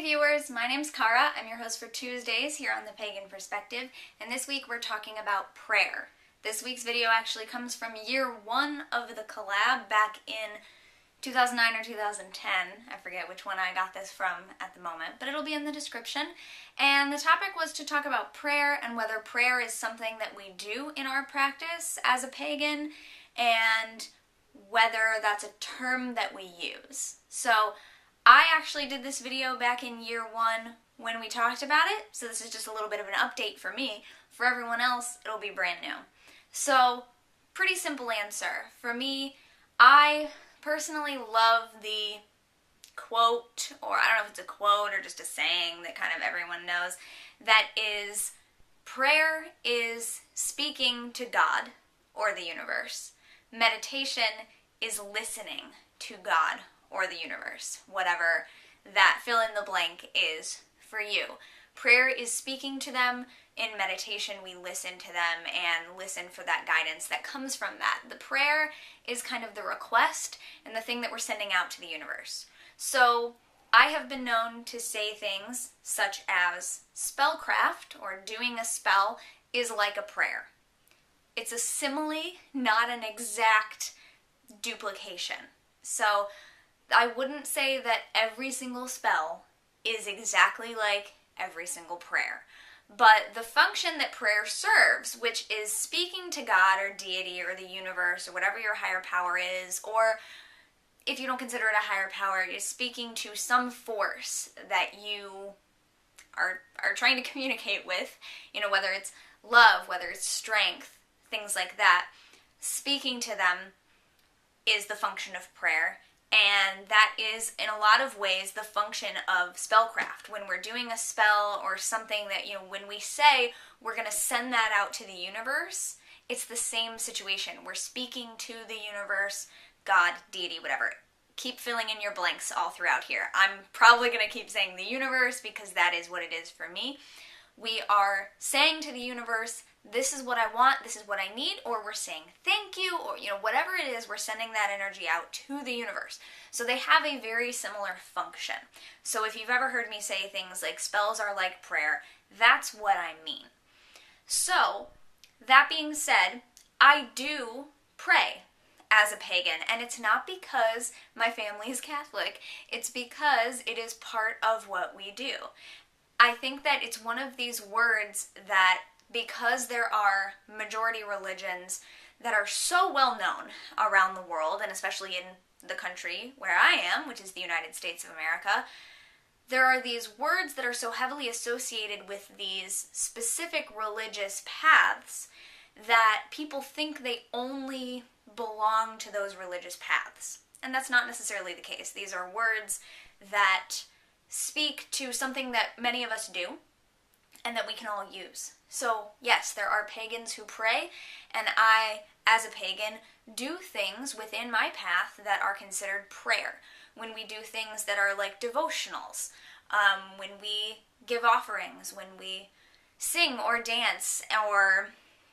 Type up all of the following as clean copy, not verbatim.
viewers, my name's Cara. I'm your host for Tuesdays here on the Pagan Perspective, and this week we're talking about prayer. This week's video actually comes from year one of the collab back in 2009 or 2010. I forget which one I got this from at the moment, but it'll be in the description. And the topic was to talk about prayer and whether prayer is something that we do in our practice as a pagan, and whether that's a term that we use. So I actually did this video back in year one when we talked about it, so this is just a little bit of an update for me. For everyone else, it'll be brand new. So, pretty simple answer. For me, I personally love the quote, or I don't know if it's a quote or just a saying that kind of everyone knows, that is, prayer is speaking to God or the universe. Meditation is listening to God or the universe, whatever that fill in the blank is for you. Prayer is speaking to them. In meditation, we listen to them and listen for that guidance that comes from that. The prayer is kind of the request and the thing that we're sending out to the universe. So I have been known to say things such as spellcraft, or doing a spell, is like a prayer. It's a simile, not an exact duplication. So I wouldn't say that every single spell is exactly like every single prayer. But the function that prayer serves, which is speaking to God or deity or the universe or whatever your higher power is, or if you don't consider it a higher power, you're speaking to some force that you are trying to communicate with, whether it's love, whether it's strength, things like that. Speaking to them is the function of prayer. And that is, in a lot of ways, the function of spellcraft. When we're doing a spell or something that, when we say we're going to send that out to the universe, it's the same situation. We're speaking to the universe, God, deity, whatever. Keep filling in your blanks all throughout here. I'm probably going to keep saying the universe because that is what it is for me. We are saying to the universe, this is what I want, this is what I need, or we're saying thank you, or whatever it is, we're sending that energy out to the universe. So they have a very similar function. So if you've ever heard me say things like spells are like prayer, that's what I mean. So, that being said, I do pray as a pagan, and it's not because my family is Catholic, it's because it is part of what we do. I think that it's one of these words that, because there are majority religions that are so well known around the world, and especially in the country where I am, which is the United States of America, there are these words that are so heavily associated with these specific religious paths that people think they only belong to those religious paths. And that's not necessarily the case. These are words that speak to something that many of us do and that we can all use. So yes, there are pagans who pray, and I, as a pagan, do things within my path that are considered prayer. When we do things that are like devotionals, when we give offerings, when we sing or dance, or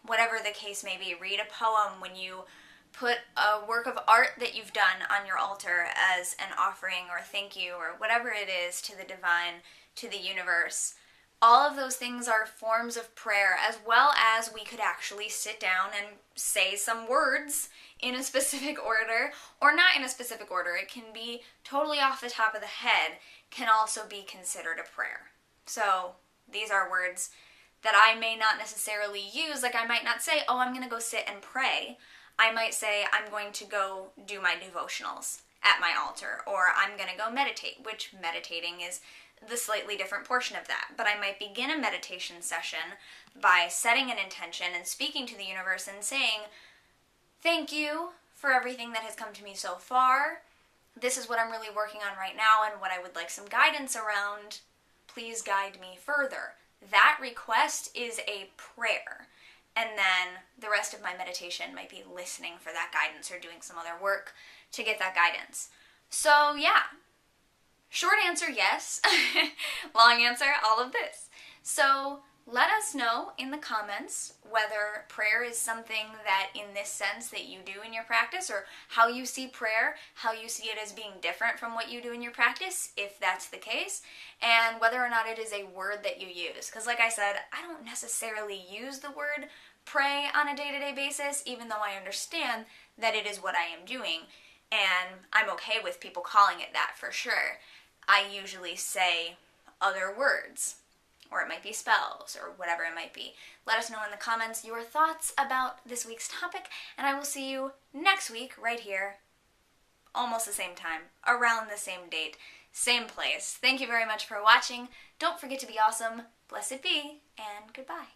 whatever the case may be, read a poem, when you put a work of art that you've done on your altar as an offering or thank you or whatever it is to the divine, to the universe. All of those things are forms of prayer, as well as we could actually sit down and say some words in a specific order, or not in a specific order. It can be totally off the top of the head, can also be considered a prayer. So these are words that I may not necessarily use. Like, I might not say, oh, I'm going to go sit and pray. I might say, I'm going to go do my devotionals at my altar, or I'm going to go meditate, which meditating is the slightly different portion of that. But I might begin a meditation session by setting an intention and speaking to the universe and saying, thank you for everything that has come to me so far. This is what I'm really working on right now and what I would like some guidance around. Please guide me further. That request is a prayer. And then the rest of my meditation might be listening for that guidance or doing some other work to get that guidance. So yeah, short answer, yes. Long answer, all of this. So Let us know in the comments whether prayer is something that, in this sense, that you do in your practice, or how you see prayer, how you see it as being different from what you do in your practice, if that's the case, and whether or not it is a word that you use. Because like I said, I don't necessarily use the word pray on a day-to-day basis, even though I understand that it is what I am doing, and I'm okay with people calling it that for sure. I usually say other words, or it might be spells, or whatever it might be. Let us know in the comments your thoughts about this week's topic, and I will see you next week right here, almost the same time, around the same date, same place. Thank you very much for watching. Don't forget to be awesome. Blessed be, and goodbye.